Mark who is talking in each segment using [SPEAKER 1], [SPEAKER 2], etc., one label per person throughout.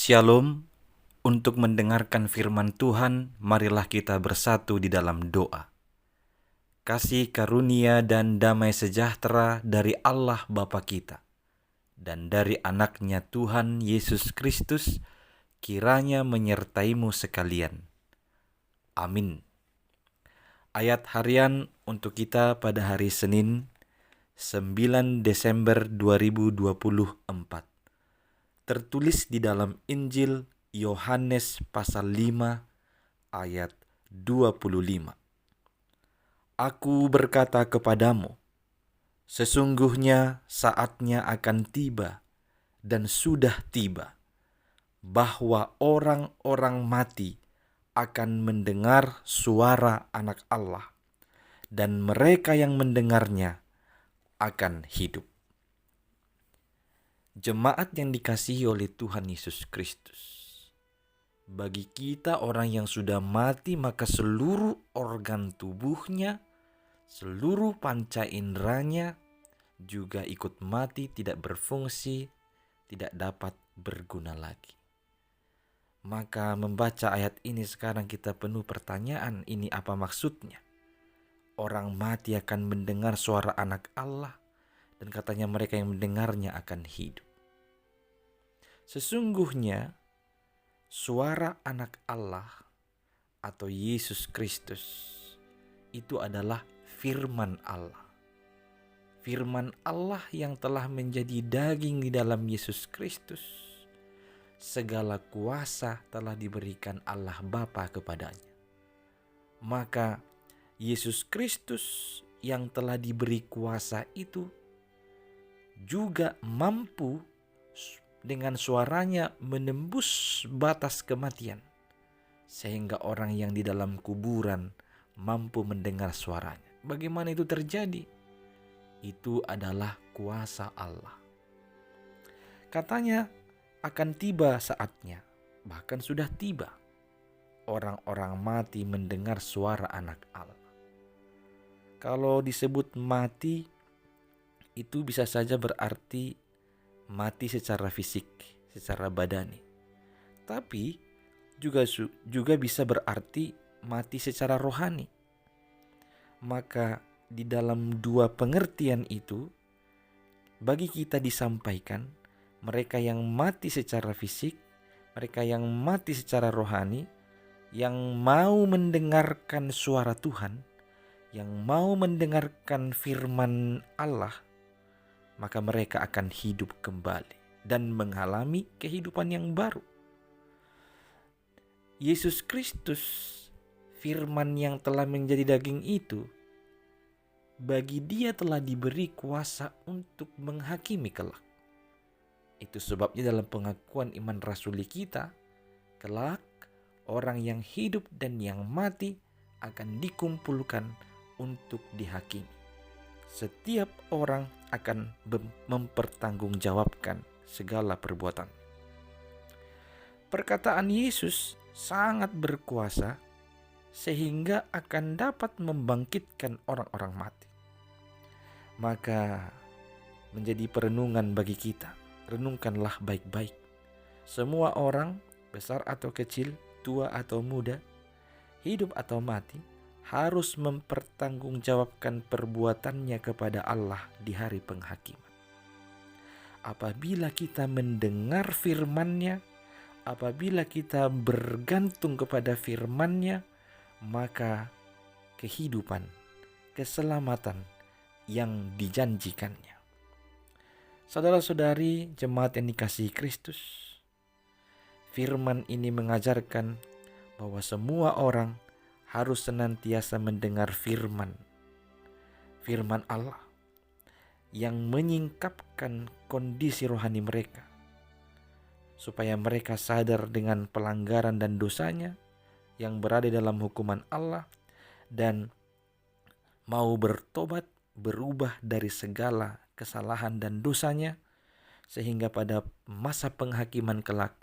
[SPEAKER 1] Shalom. Untuk mendengarkan firman Tuhan, marilah kita bersatu di dalam doa. Kasih karunia dan damai sejahtera dari Allah Bapa kita dan dari anaknya Tuhan Yesus Kristus kiranya menyertaimu sekalian. Amin. Ayat harian untuk kita pada hari Senin 9 Desember 2024. Tertulis di dalam Injil Yohanes pasal 5 ayat 25. Aku berkata kepadamu, sesungguhnya saatnya akan tiba dan sudah tiba, bahwa orang-orang mati akan mendengar suara Anak Allah, dan mereka yang mendengarnya akan hidup. Jemaat yang dikasihi oleh Tuhan Yesus Kristus, bagi kita orang yang sudah mati, maka seluruh organ tubuhnya, seluruh panca inderanya juga ikut mati, tidak berfungsi, tidak dapat berguna lagi. Maka membaca ayat ini sekarang kita penuh pertanyaan, ini apa maksudnya? Orang mati akan mendengar suara Anak Allah, dan katanya mereka yang mendengarnya akan hidup. Sesungguhnya suara Anak Allah atau Yesus Kristus itu adalah firman Allah. Firman Allah yang telah menjadi daging di dalam Yesus Kristus. Segala kuasa telah diberikan Allah Bapa kepadanya. Maka Yesus Kristus yang telah diberi kuasa itu juga mampu dengan suaranya menembus batas kematian, sehingga orang yang di dalam kuburan mampu mendengar suaranya. Bagaimana itu terjadi? Itu adalah kuasa Allah. Katanya akan tiba saatnya, bahkan sudah tiba, orang-orang mati mendengar suara Anak Allah. Kalau disebut mati, itu bisa saja berarti mati secara fisik, secara badani. Tapi juga bisa berarti mati secara rohani. Maka di dalam dua pengertian itu, bagi kita disampaikan, mereka yang mati secara fisik, mereka yang mati secara rohani, yang mau mendengarkan suara Tuhan, yang mau mendengarkan firman Allah, maka mereka akan hidup kembali dan mengalami kehidupan yang baru. Yesus Kristus, firman yang telah menjadi daging itu, bagi dia telah diberi kuasa untuk menghakimi kelak. Itu sebabnya dalam pengakuan iman rasuli kita, kelak orang yang hidup dan yang mati akan dikumpulkan untuk dihakimi. Setiap orang akan mempertanggungjawabkan segala perbuatan. Perkataan Yesus sangat berkuasa sehingga akan dapat membangkitkan orang-orang mati. Maka menjadi perenungan bagi kita. Renungkanlah baik-baik. Semua orang, besar atau kecil, tua atau muda, hidup atau mati, harus mempertanggungjawabkan perbuatannya kepada Allah di hari penghakiman. Apabila kita mendengar firman-Nya, apabila kita bergantung kepada firman-Nya, maka kehidupan, keselamatan yang dijanjikannya. Saudara-saudari jemaat yang dikasihi Kristus, firman ini mengajarkan bahwa semua orang harus senantiasa mendengar firman Allah yang menyingkapkan kondisi rohani mereka, supaya mereka sadar dengan pelanggaran dan dosanya yang berada dalam hukuman Allah dan mau bertobat, berubah dari segala kesalahan dan dosanya, sehingga pada masa penghakiman kelak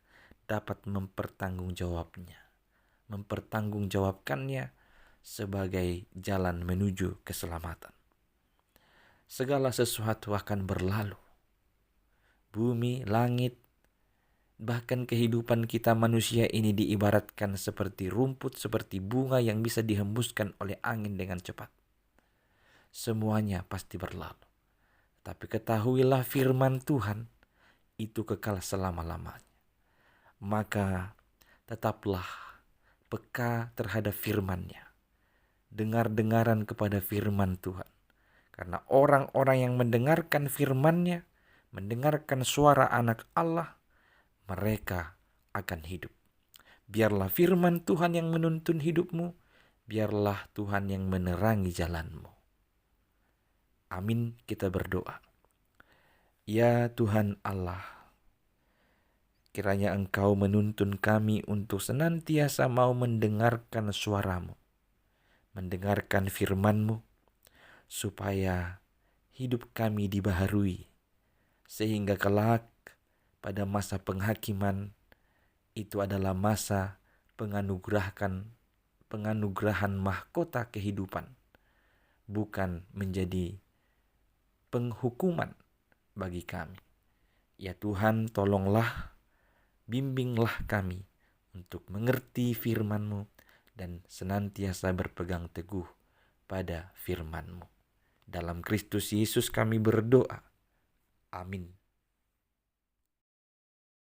[SPEAKER 1] dapat mempertanggungjawabkannya sebagai jalan menuju keselamatan. Segala sesuatu akan berlalu. Bumi, langit, Bahkan kehidupan kita manusia ini diibaratkan seperti rumput, seperti bunga yang bisa dihembuskan oleh angin dengan cepat. Semuanya pasti berlalu. Tapi ketahuilah firman Tuhan itu kekal selama-lamanya. Maka tetaplah peka terhadap firman-Nya. Dengar-dengaran kepada firman Tuhan. Karena orang-orang yang mendengarkan firman-Nya, mendengarkan suara anak Allah, mereka akan hidup. Biarlah firman Tuhan yang menuntun hidupmu, biarlah Tuhan yang menerangi jalanmu. Amin, kita berdoa. Ya Tuhan Allah, kiranya Engkau menuntun kami untuk senantiasa mau mendengarkan suara-Mu, mendengarkan firman-Mu, supaya hidup kami dibaharui, sehingga kelak pada masa penghakiman itu adalah masa penganugerahan mahkota kehidupan, bukan menjadi penghukuman bagi kami. Ya Tuhan, tolonglah, bimbinglah kami untuk mengerti firman-Mu dan senantiasa berpegang teguh pada firman-Mu. Dalam Kristus Yesus kami berdoa. Amin.